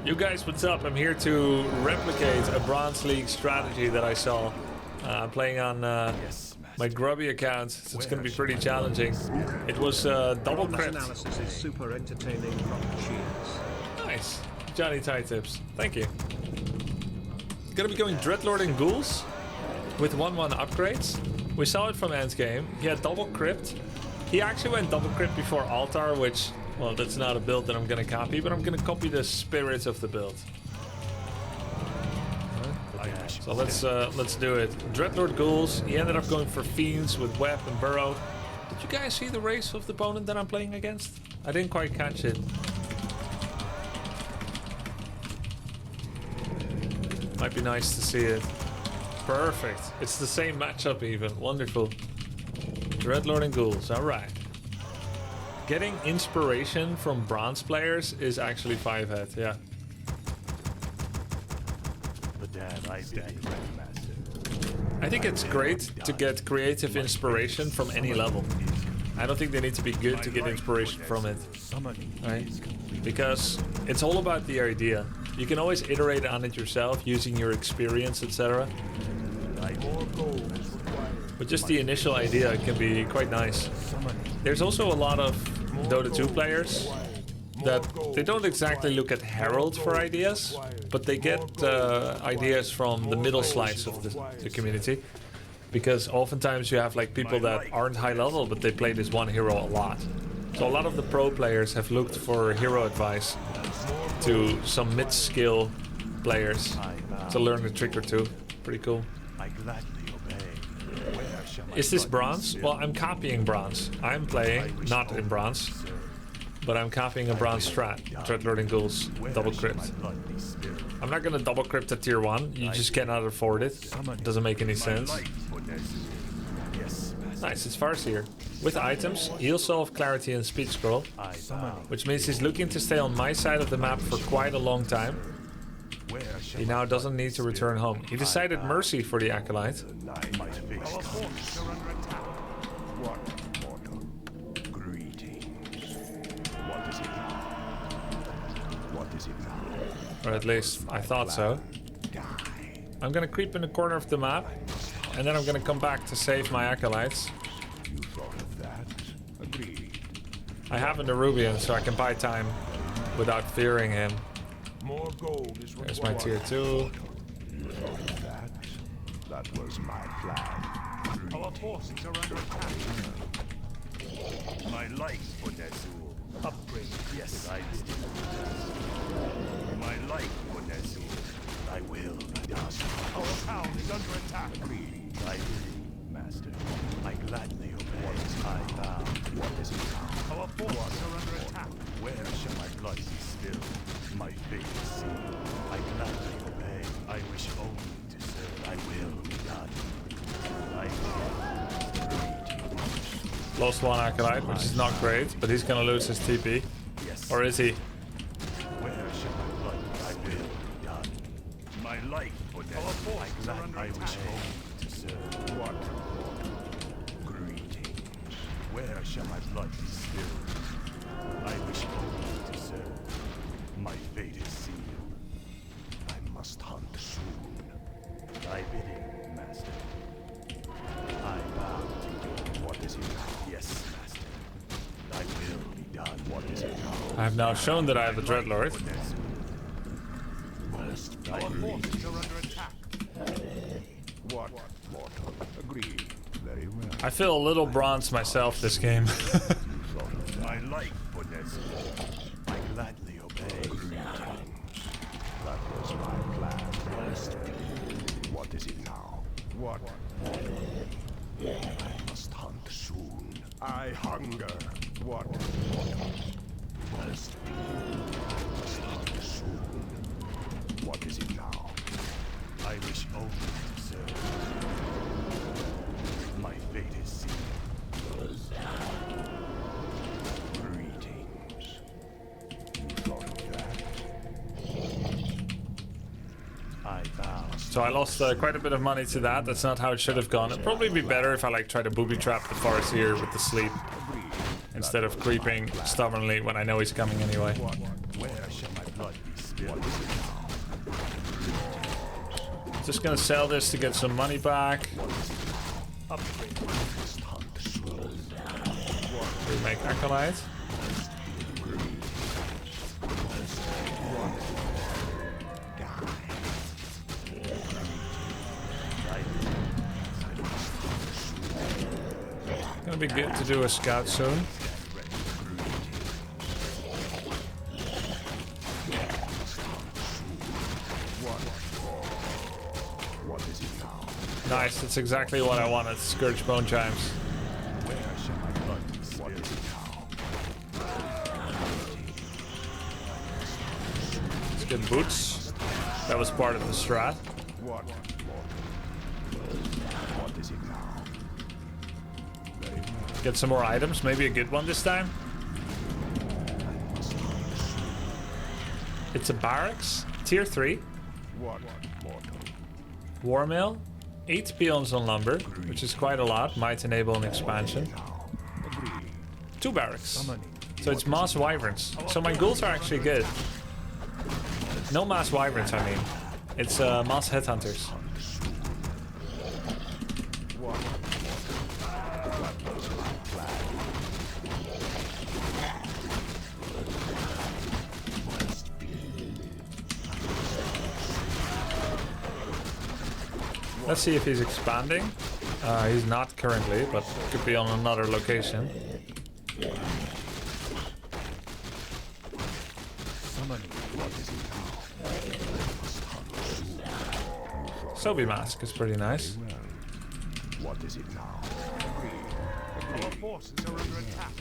You guys, what's up? I'm here to replicate a Bronze League strategy that I saw. I'm playing on my Grubby account, so it's going to be pretty challenging. It was double crypt. Analysis is super entertaining. Cheers. Nice. Johnny Tie Tips. Thank you. Gonna be going Dreadlord and Ghouls with 1-1 upgrades. We saw it from endgame. He had double crypt. He actually went double crypt before altar, which, well, that's not a build that I'm gonna copy, but I'm gonna copy the spirit of the build. So let's do it. Dreadlord Ghouls. He ended up going for Fiends with Web and Burrow. Did you guys see the race of the opponent that I'm playing against? I didn't quite catch it. Might be nice to see it. Perfect. It's the same matchup even. Wonderful. Dreadlord and Ghouls. Alright. Getting inspiration from bronze players is actually 5-head, yeah. I think it's great to get creative inspiration from any level. I don't think they need to be good to get inspiration from it, right? Because it's all about the idea. You can always iterate on it yourself using your experience, etc. But just the initial idea can be quite nice. There's also a lot of Dota 2 players that they don't exactly look at Herald for ideas, but they get ideas from the middle slice of the community. Because oftentimes you have like people that aren't high level, but they play this one hero a lot. So a lot of the pro players have looked for hero advice to some mid-skill players to learn a trick or two. Pretty cool. Is this bronze? Well, I'm copying bronze. I'm playing not in bronze, but I'm copying a bronze strat. Dreadlord and Ghouls, double crypt. I'm not gonna double crypt at tier 1. You just cannot afford it. It doesn't make any sense. Nice, it's Farseer. With items, heal Soul of Clarity and Speed Scroll, which means he's looking to stay on my side of the map for quite a long time. He now doesn't need to return home. He decided Mercy for the Acolyte. Or at least, I thought so. I'm gonna creep in the corner of the map, and then I'm gonna come back to save my Acolytes. I have a Nerubian, so I can buy time without fearing him. There's my tier 2. That was my plan. Our forces are under attack. My life for Nezul. Upgrade. Yes, I did. My life for Nezul. I will. Our town is under attack. I will, Master. I gladly obey. I vow. What is it now? Our forces are under attack. Where shall my blood be spilled? My fate is sealed. I gladly obey. I wish only to serve. I will be done. I will. Lost one Acolyte, which is not great, but he's gonna lose his TP. Yes. Or is he? Where shall my blood? I will be done. My life for death. Our forces are under I wish attack. only to serve. What? Greetings. Where shall my blood be spilled? I wish only to serve. My fate is sealed. I must hunt soon. Thy bidding, Master. I bow to you. What is it now? Yes, Master. Thy will be done. What is it now? I have now shown that I have a Dreadlord. Our forces are under attack. What? Mortal. Agreed. Very well. I feel a little bronze myself this game. My life for Nezul. I gladly obey. That was my plan. What is it now? What? I must hunt soon. I hunger. What? Must hunt soon. What is it now? I wish only to serve. My fate is sealed. Greetings. You thought of that? I vow. So I lost quite a bit of money to that. That's not how it should have gone. It'd probably be better if I like try to booby trap the Farseer with the sleep instead of creeping stubbornly when I know he's coming anyway. Where shall my blood be spilled? Just gonna sell this to get some money back. Remake Acolyte. Gonna be good to do a scout soon. Nice, that's exactly what I wanted. Scourge Bone Chimes. Let's get boots. That was part of the strat. Get some more items, maybe a good one this time. It's a barracks, tier 3. War mill, 8 peons on lumber, which is quite a lot. Might enable an expansion. 2 barracks. So it's mass wyverns. So my ghouls are actually good. No mass wyverns, I mean. It's mass headhunters. Let's see if he's expanding. He's not currently, but could be on another location. Sobi Mask is pretty nice. What is it now? Our forces are under attack.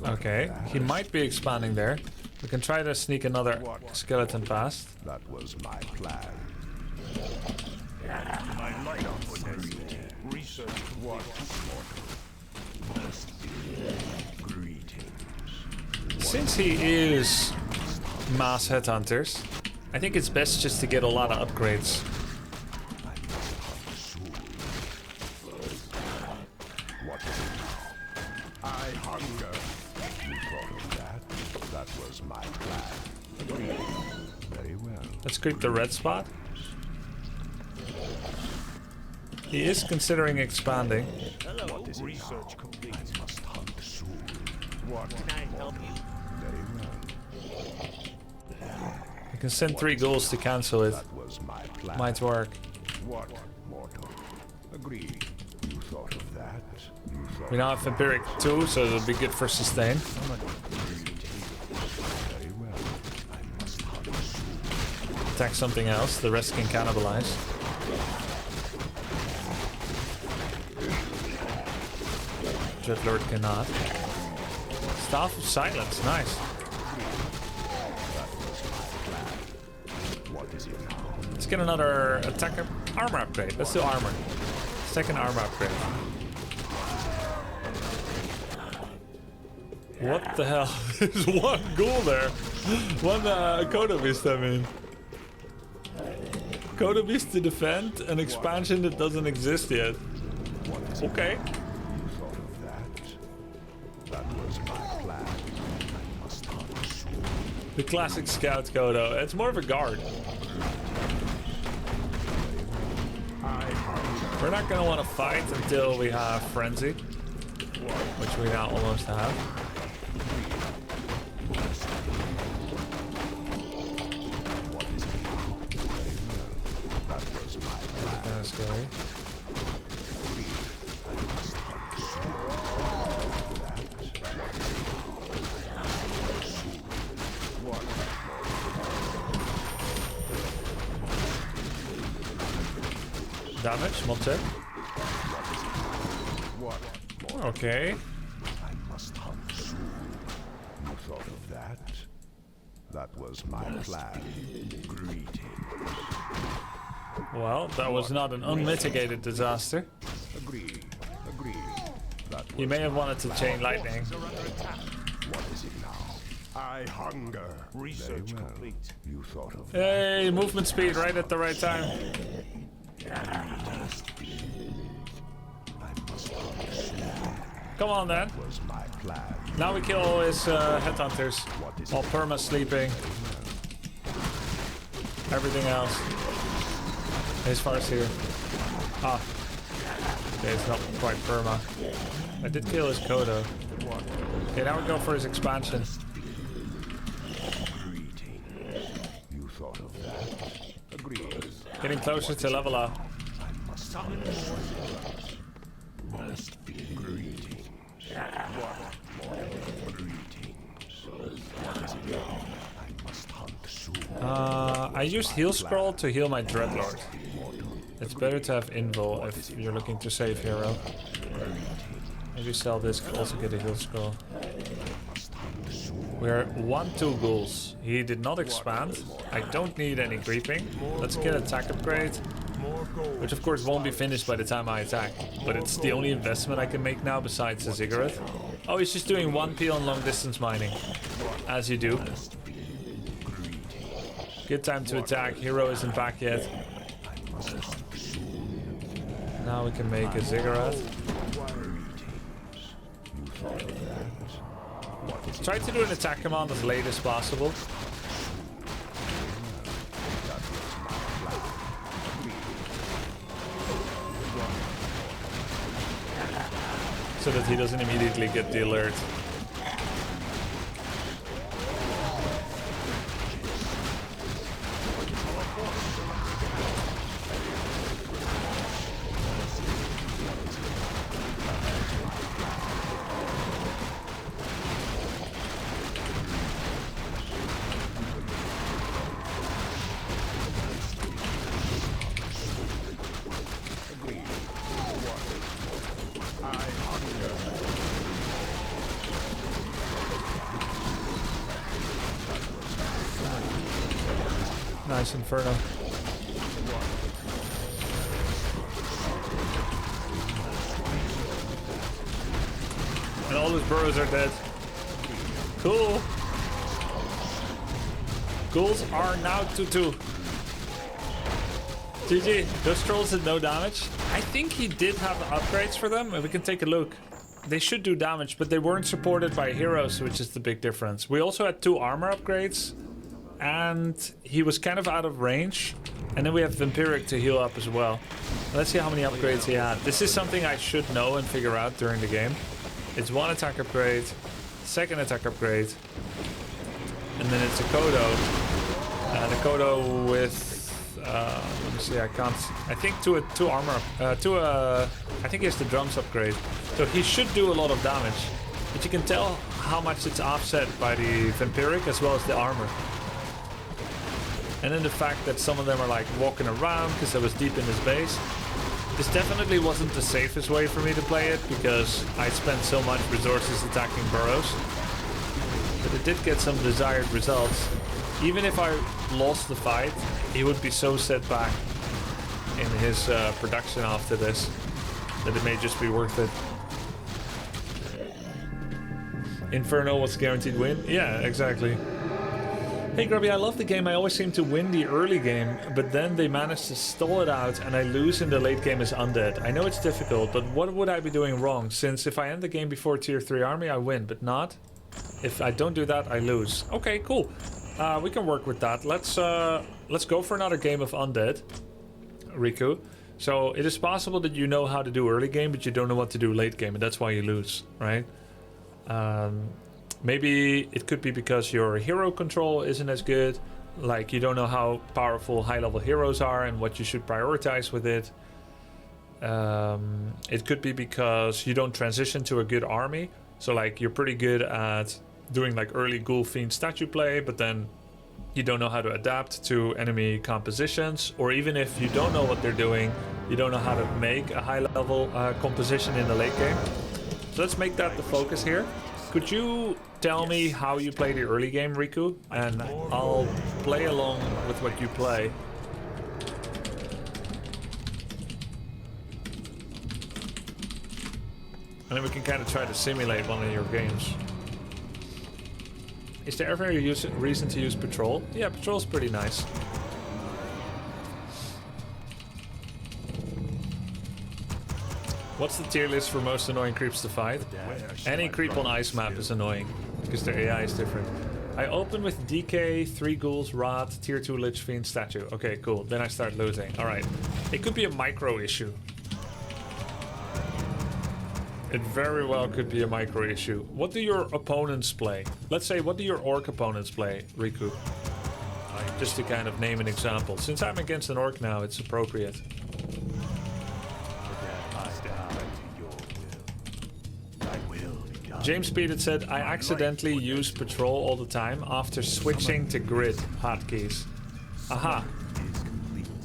Okay, he might be expanding there. We can try to sneak another skeleton past. That was my plan. My light on Research What must be greetings. Since he is mass headhunters, I think it's best just to get a lot of upgrades. What is it now? I hunger. You thought of that? That was my plan. Very well. Let's creep the red spot. He is considering expanding. What is it research now? complete. I must hunt soon. What? Can I help you? Very well. You can send 3 ghouls to cancel it. That was my plan. Might work. What, mortal? Agreed. You thought of that? You thought We now have Vampiric 2, so it'll be good for sustain. very well. I must hunt soon. Attack something else, the rest can cannibalize. Dreadlord cannot. Staff of Silence, nice. What is it now? Let's get another attacker armor upgrade. Let's do armor. Second armor upgrade. What the hell? There's one ghoul there. One Coda Beast, I mean. Coda Beast to defend an expansion that doesn't exist yet. Okay. You thought of that? That was my plan. I must hunt soon. The classic Scout Coda. It's more of a guard. We're not going to want to fight until we have Frenzy, which we now almost have. That was my plan. Kind of scary. Damage, mod check. Okay. I must hunt soon. You thought of that? That was my plan. Greetings. Well, that was not an unmitigated disaster. Agreed. Agreed. That was You may have wanted to chain lightning. Are under attack. what is it now? I hunger. Research Very well. complete. You thought of that. Hey, movement speed right at the right time. I must hunt soon. Come on then. Was my plan. Now we kill all his headhunters while perma sleeping. everything else. His far's here. Ah. Okay, it's not quite perma. I did kill his Kodo. Okay, now we go for his expansion. You thought of that? Agreed. Getting closer to level up. Must be greetings. I must hunt soon. I used heal scroll to heal my Dreadlord. It's better to have invul if you're looking to save hero. Maybe sell this, also get a heal scroll. We're 1-2 ghouls. He did not expand. I don't need any creeping. Let's get attack upgrade. Which of course won't be finished by the time I attack. But it's the only investment I can make now besides the Ziggurath. Oh, he's just doing 1 peel on long distance mining. As you do. Good time to attack. Hero isn't back yet. Now we can make a Ziggurath. Try to do an attack command as late as possible. So that he doesn't immediately get the alert. Nice Infernal. And all his burrows are dead. Cool. Ghouls are now 2-2. GG. Those trolls did no damage. I think he did have upgrades for them. We can take a look. They should do damage, but they weren't supported by heroes, which is the big difference. We also had 2 armor upgrades. And he was kind of out of range. And then we have Vampiric to heal up as well. Let's see how many upgrades he had. This is something I should know and figure out during the game. It's 1 attack upgrade, 2nd attack upgrade, and then it's a Kodo. The Kodo with, let me see, I can't. I think two armor, I think he has the drums upgrade. So he should do a lot of damage. But you can tell how much it's offset by the Vampiric as well as the armor. And then the fact that some of them are like walking around because I was deep in his base. This definitely wasn't the safest way for me to play it because I spent so much resources attacking burrows. But it did get some desired results. Even if I lost the fight, he would be so set back in his production after this that it may just be worth it. Infernal was guaranteed win? Yeah, exactly. Hey Grubby, I love the game. I always seem to win the early game, but then they manage to stall it out and I lose in the late game as undead. I know it's difficult, but what would I be doing wrong? Since if I end the game before tier 3 army, I win, but not. If I don't do that, I lose. Okay, cool. We can work with that. Let's go for another game of undead, Riku. So it is possible that you know how to do early game, but you don't know what to do late game, and that's why you lose, right? Maybe it could be because your hero control isn't as good, like you don't know how powerful high-level heroes are and what you should prioritize with it. It could be because you don't transition to a good army, so like you're pretty good at doing like early Ghoul Fiend statue play, but then you don't know how to adapt to enemy compositions, or even if you don't know what they're doing, you don't know how to make a high-level composition in the late game. So let's make that the focus here. Could you tell me how you play the early game, Riku? And I'll play along with what you play. And then we can kind of try to simulate one of your games. Is there ever a reason to use Patrol? Yeah, Patrol's pretty nice. What's the tier list for most annoying creeps to fight? Any creep on ice map is annoying, because their AI is different. I open with DK, 3 ghouls, rot, tier 2 Lich Fiend statue. Okay, cool. Then I start looting. Alright. It could be a micro issue. It very well could be a micro issue. What do your opponents play? Let's say, what do your orc opponents play, Riku? Just to kind of name an example. Since I'm against an orc now, it's appropriate. James Speeded said, I accidentally use patrol all the time after switching to grid hotkeys. Aha.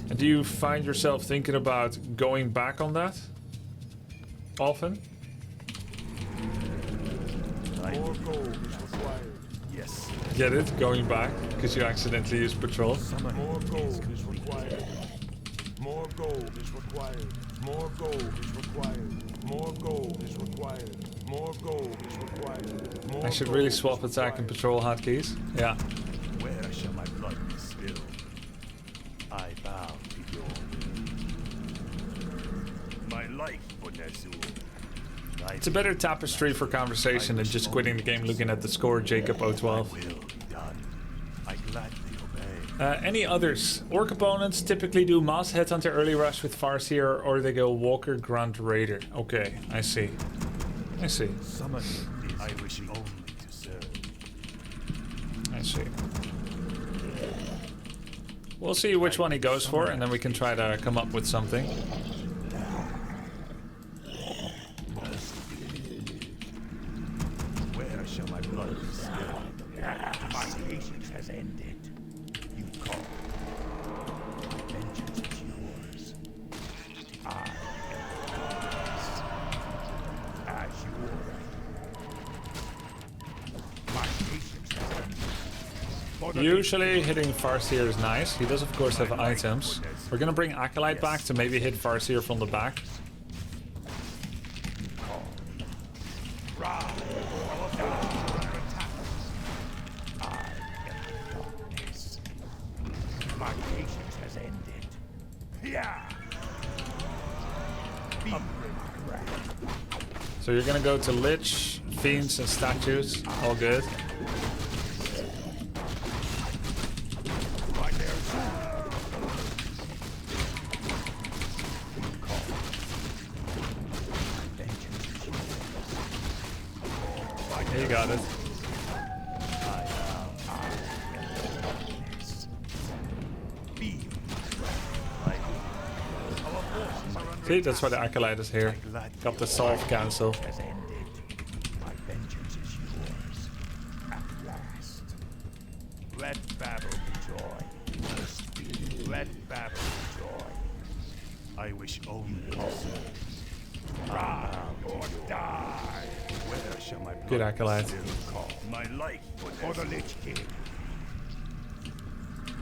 And do you find yourself thinking about going back on that? Often? More gold is required. Yes. Get it? Going back? Because you accidentally use patrol? More gold is required. More gold is required. More gold is required. More gold is required. More gold is required. More I should really swap attack and patrol hotkeys. Yeah. Where shall my blood be spilled? I bow to your will. My life for Nezul. It's a better tapestry for conversation than just quitting the game looking at the score, Jacob 012. Will be done. I gladly obey. Any others? Orc opponents typically do Moss Headhunter early rush with Farseer, or they go Walker Grunt Raider. Okay, I see. I see. Summon I wish only to serve. I see. We'll see which one he goes for, and then we can try to come up with something. Where shall my blood be spilled? My patience has ended. You call. Vengeance is yours. I am as you order. My patience has ended. Usually hitting Farseer is nice. He does of course have items. We're gonna bring Acolyte back to maybe hit Farseer from the back. My patience has ended. Yeah. So you're gonna go to Lich, Fiends and Statues. All good. You got it. See, that's why the Acolyte is here. Got the solve cancel. Has ended. My vengeance is yours. At last. Let battle be joy. Let battle be joy. I wish only to serve. Run or die. Where shall my blood Good Acolyte. still call? My life for the Lich King.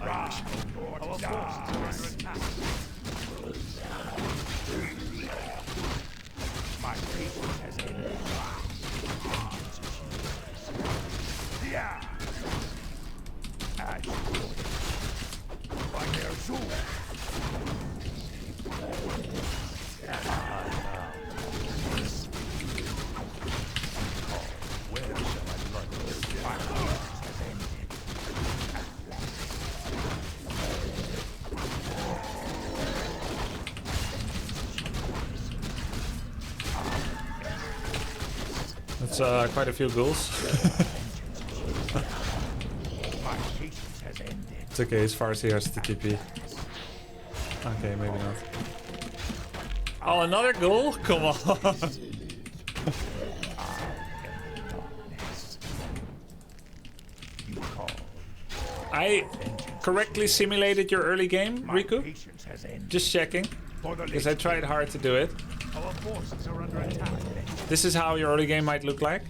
I wish only to die. My patience has ended. Vengeance is yours. Yeah. As you order. By their soul. Where shall my blood go? My patience has ended. That's quite a few ghouls. My patience has ended. It's okay, as far as he has the TP. Okay, maybe not. Oh, another ghoul? Come on. I correctly simulated your early game, Riku? Patience has ended. Just checking, because I tried hard to do it. Our forces are under attack. This is how your early game might look like.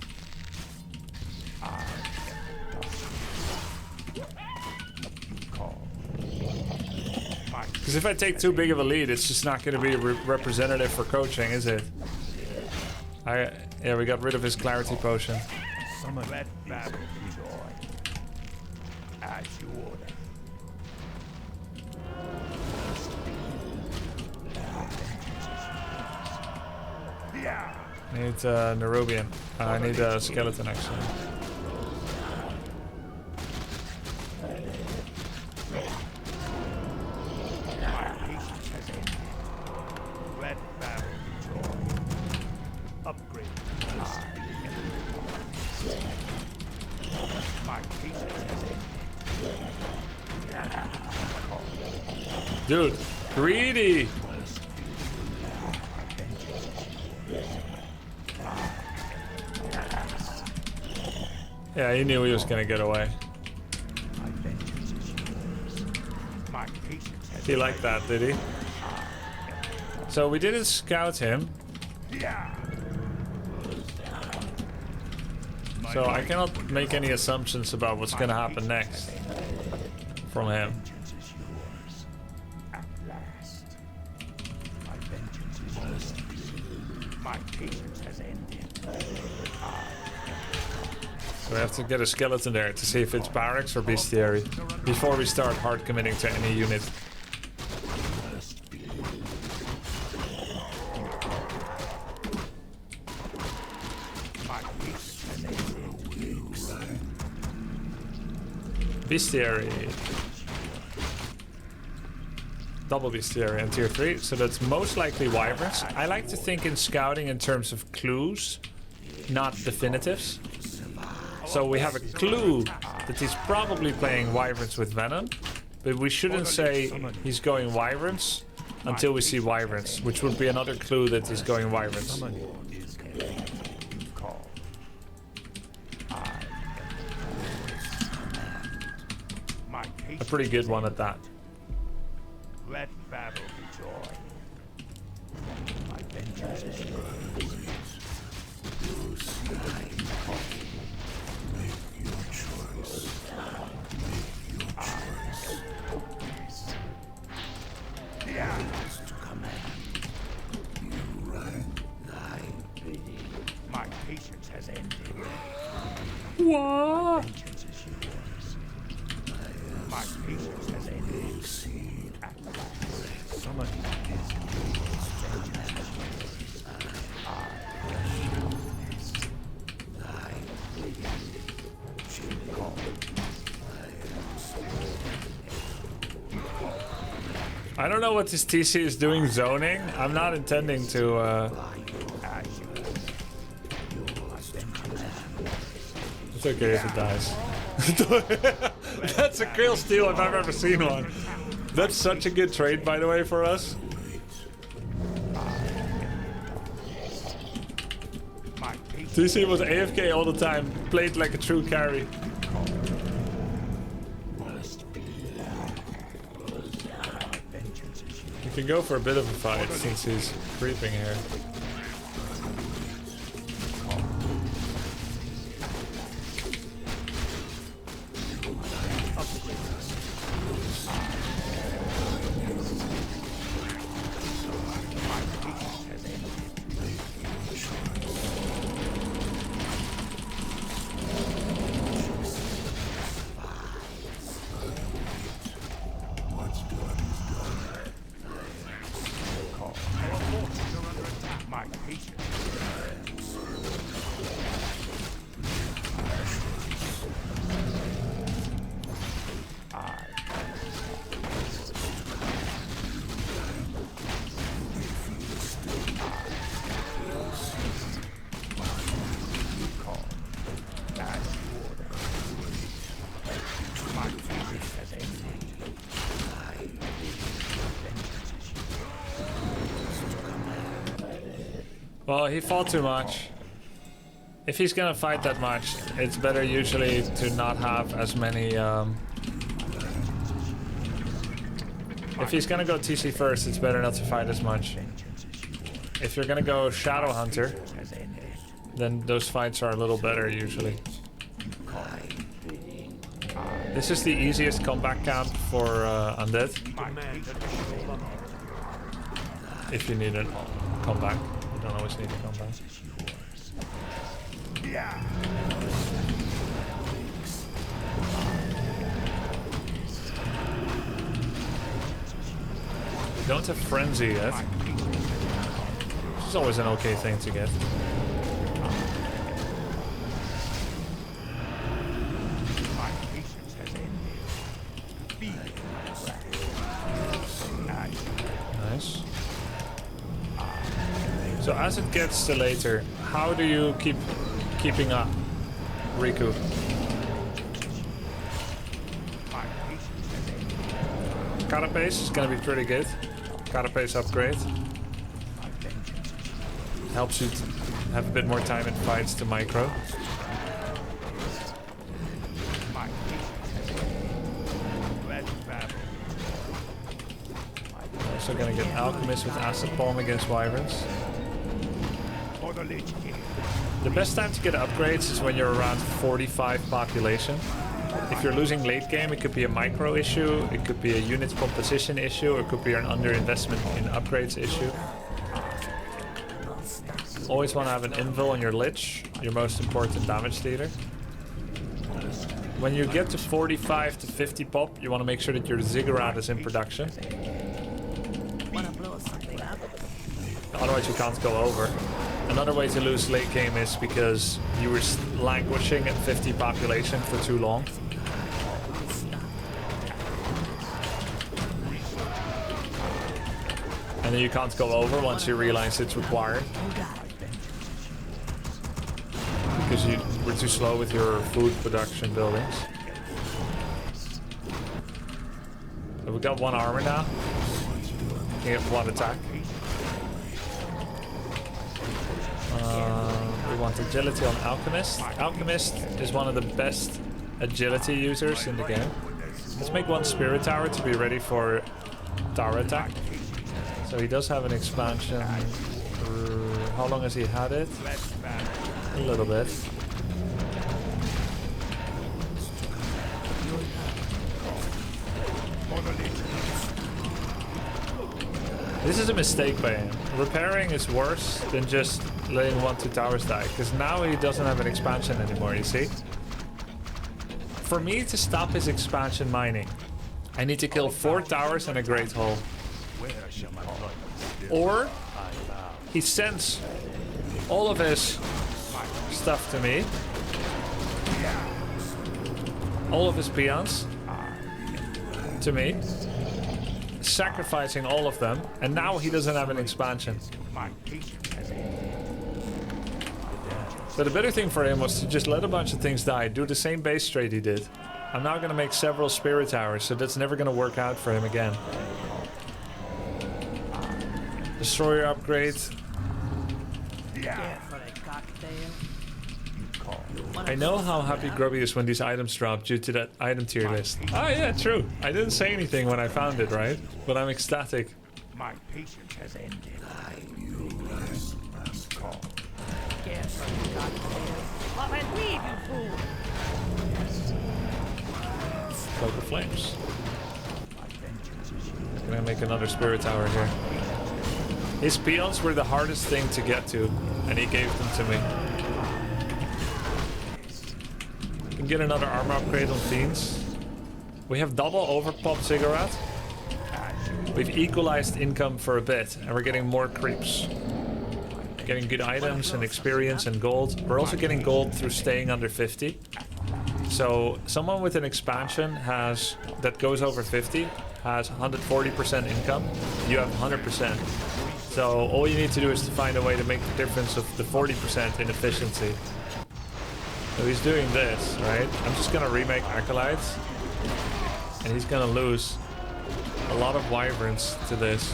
Because if I take too big of a lead, it's just not going to be representative for coaching, is it? Yeah, we got rid of his clarity potion. Summon let battle be joy. As you order. Yeah. I need Nerubian. I need a skeleton actually. Dude, greedy! Yeah, he knew he was gonna get away. He liked that, did he? So we didn't scout him. So I cannot make any assumptions about what's gonna happen next from him. So we have to get a skeleton there to see if it's barracks or bestiary before we start hard committing to any unit. Bestiary. Double bestiary and tier 3, so that's most likely wyverns. I like to think in scouting in terms of clues, not definitives. So we have a clue that he's probably playing wyverns with venom, but we shouldn't say he's going wyverns until we see wyverns, which would be another clue that he's going wyverns. A pretty good one at that. Let battle be joy. My vengeance is yours. Make your choice. Make your choice. To command. You rank thy bidding. My patience has ended. What? Vengeance is yours. My patience has ended. At last. Somebody is vengeance is yours. Thy bidding. Call. I don't know what this TC is doing zoning. I'm not intending to it's okay if it dies. That's a kill steal if I've ever seen one. That's such a good trade, by the way, for us. TC was AFK all the time, played like a true carry. You can go for a bit of a fight since he's creeping here. Well, he fought too much. If he's gonna fight that much, it's better usually to not have as many... If he's gonna go TC first, it's better not to fight as much. If you're gonna go Shadow Hunter, then those fights are a little better usually. This is the easiest comeback camp for Undead. If you need a comeback. You don't always need to come back. Don't have Frenzy yet. Which is always an okay thing to get. Nice. So as it gets to later, how do you keeping up, Riku? Carapace is gonna be pretty good. Carapace upgrade. Helps you to have a bit more time in fights to micro. Also gonna get Alchemist with Acid Palm against Wyverns. The best time to get upgrades is when you're around 45 population. If you're losing late game, it could be a micro issue, it could be a unit composition issue, or it could be an underinvestment in upgrades issue. Always want to have an Invul on your Lich, your most important damage dealer. When you get to 45 to 50 pop, you want to make sure that your Ziggurath is in production. Otherwise you can't go over. Another way to lose late game is because you were languishing at 50 population for too long. And then you can't go over once you realize it's required. Because you were too slow with your food production buildings. So we got one armor now. You get one attack. We want agility on Alchemist. Alchemist is one of the best agility users in the game. Let's make one Spirit Tower to be ready for tower attack. So he does have an expansion. How long has he had it? A little bit. This is a mistake by him. Repairing is worse than just letting 1-2 towers die, because now he doesn't have an expansion anymore, you see? For me to stop his expansion mining, I need to kill 4 towers and a Great Hall. Or he sends all of his stuff to me, all of his peons to me, sacrificing all of them, and now he doesn't have an expansion. So the better thing for him was to just let a bunch of things die, do the same base trade he did. I'm now going to make several Spirit Towers, so that's never going to work out for him again. Destroyer upgrade. I know how happy Grubby is when these items drop due to that item tier list. Oh yeah, true. I didn't say anything when I found it, right? But I'm ecstatic. My patience has ended. Cloak of Flames. I'm gonna make another Spirit Tower here. His peons were the hardest thing to get to, and he gave them to me. We can get another armor upgrade on Fiends. We have double overpop Ziggurath. We've equalized income for a bit, and we're getting more creeps. Getting good items and experience and gold. We're also getting gold through staying under 50. So someone with an expansion has that goes over 50 has 140% income. You have 100%. So all you need to do is to find a way to make the difference of the 40% in efficiency. So he's doing this, right? I'm just gonna remake Acolytes, and he's gonna lose a lot of Wyverns to this.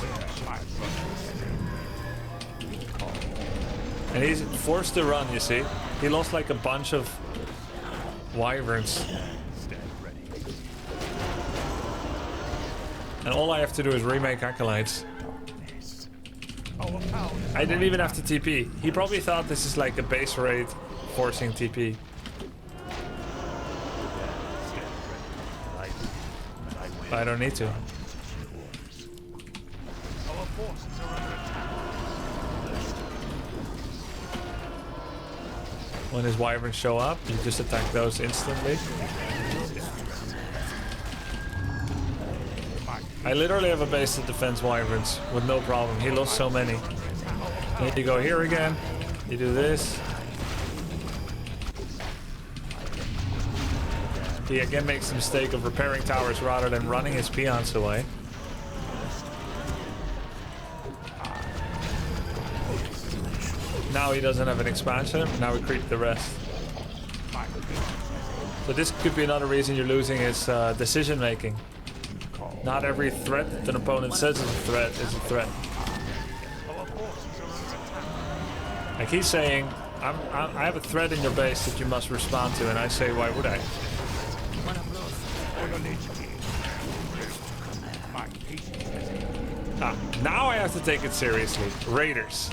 And he's forced to run, you see? He lost like a bunch of Wyverns. And all I have to do is remake Acolytes. I didn't even have to TP. He probably thought this is like a base raid forcing TP. But I don't need to. When his Wyverns show up, you just attack those instantly. I literally have a base that defends Wyverns with no problem. He lost so many. And you go here again. You do this. He again makes the mistake of repairing towers rather than running his peons away. Now he doesn't have an expansion. Now we creep the rest. So this could be another reason you're losing his decision making. Not every threat that an opponent says is a threat is a threat. Like he's saying, I have a threat in your base that you must respond to, and I say, why would I? Now I have to take it seriously. Raiders.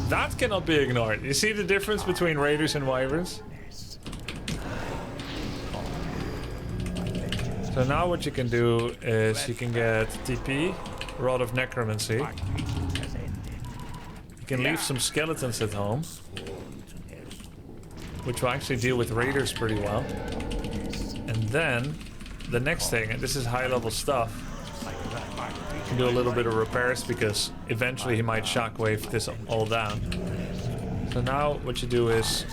That cannot be ignored. You see the difference between raiders and wyverns? So now what you can do is you can get TP, Rod of Necromancy. You can leave some skeletons at home, which will actually deal with raiders pretty well. And then the next thing, and this is high level stuff, you can do a little bit of repairs because eventually he might shockwave this all down. So now what you do is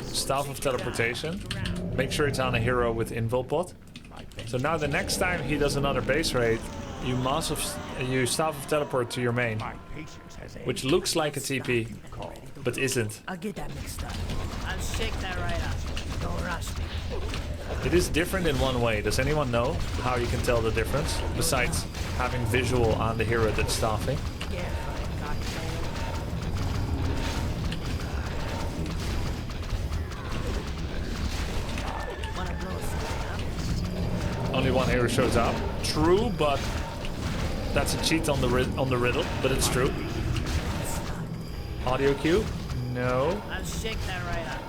Staff of Teleportation. Make sure it's on a hero with Invul Pot. So now the next time he does another base raid, you Staff of Teleport to your main, which looks like a TP, but isn't. I'll get that mixed up. I'll shake that right up. Don't rush me. It is different in one way. Does anyone know how you can tell the difference, besides having visual on the hero that's staffing? Yeah, Only one hero shows up. True, but that's a cheat on the riddle, but it's true. Audio cue? No. I'll shake that right up.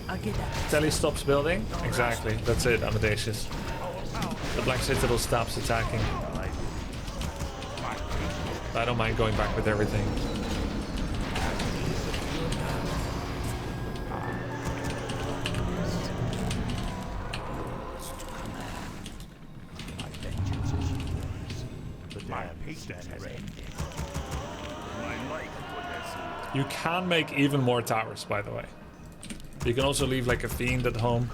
I'll get that. Telly stops building? Exactly, that's it, Amadeus. The Black Citadel stops attacking. I don't mind going back with everything. You can make even more towers, by the way. You can also leave like a fiend at home.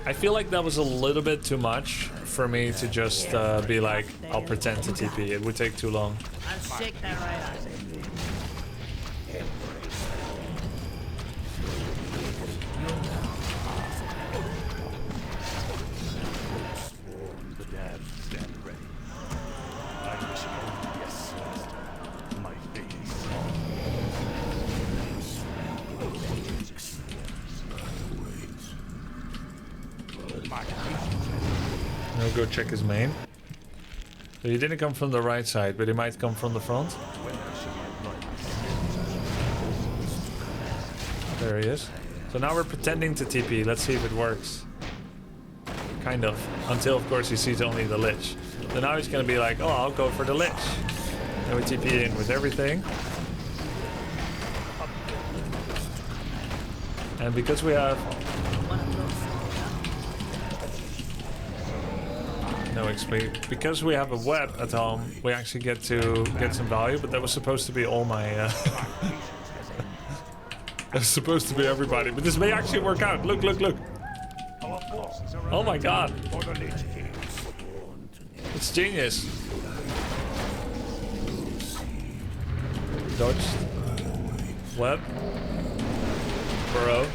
I feel like that was a little bit too much for me to just be like, I'll pretend to TP. It would take too long. I'll shake that right up. I'll go check his main. So he didn't come from the right side, but he might come from the front. There he is. So now we're pretending to TP. Let's see if it works. Kind of. Until, of course, he sees only the Lich. So now he's going to be like, oh, I'll go for the Lich. And we TP in with everything. And because we have... No XP. Because we have a web at home, we actually get to get some value, but that was supposed to be all my... that was supposed to be everybody, but this may actually work out. Look, look, look. Oh my god. It's genius. Dodged. Web. Burrow.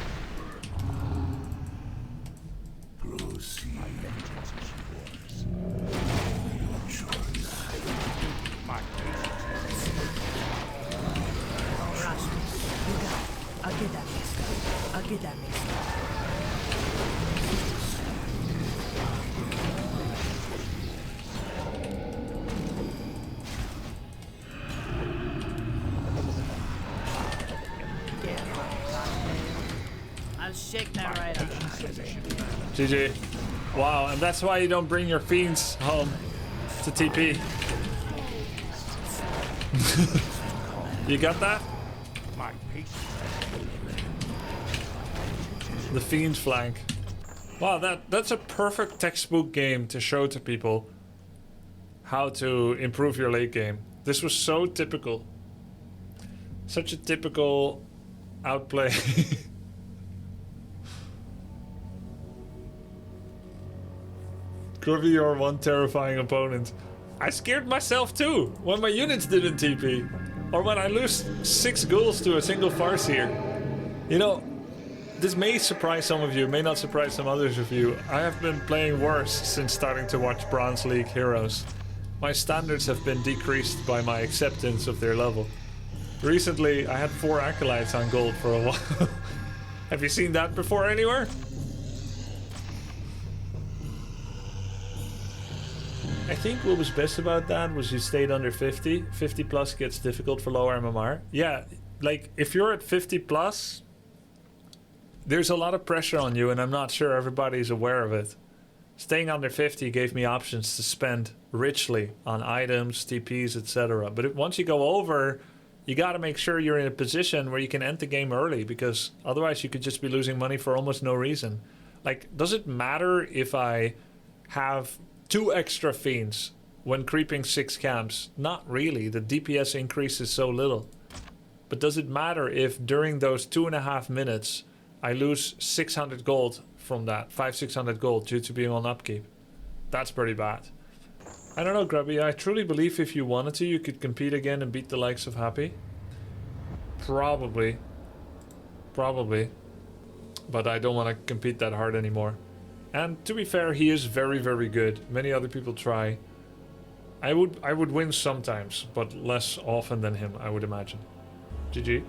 I'll get that mixed up. I'll get that mixed up. I'll shake that right up. GG. Wow, and that's why you don't bring your fiends home to TP. You got that? The fiend flank. Wow, that's a perfect textbook game to show to people how to improve your late game. This was so typical. Such a typical outplay. Grubby, you're one terrifying opponent. I scared myself too when my units didn't TP. Or when I lose 6 ghouls to a single Farseer. You know, This may surprise some of you, may not surprise some others of you. I have been playing worse since starting to watch Bronze League Heroes. My standards have been decreased by my acceptance of their level. Recently, I had 4 acolytes on gold for a while. Have you seen that before anywhere? I think what was best about that was you stayed under 50. 50 plus gets difficult for lower MMR. Yeah, like if you're at 50 plus, there's a lot of pressure on you, and I'm not sure everybody's aware of it. Staying under 50 gave me options to spend richly on items, TPs, etc. But once you go over, you got to make sure you're in a position where you can end the game early, because otherwise you could just be losing money for almost no reason. Like, does it matter if I have 2 extra fiends when creeping 6 camps? Not really. The DPS increases so little. But does it matter if during those 2.5 minutes I lose 600 gold from that, 500-600 gold due to being on upkeep? That's pretty bad. I don't know, Grubby. I truly believe if you wanted to, you could compete again and beat the likes of Happy. Probably. Probably. But I don't want to compete that hard anymore. And to be fair, he is very, very good. Many other people try. I would win sometimes, but less often than him, I would imagine. GG.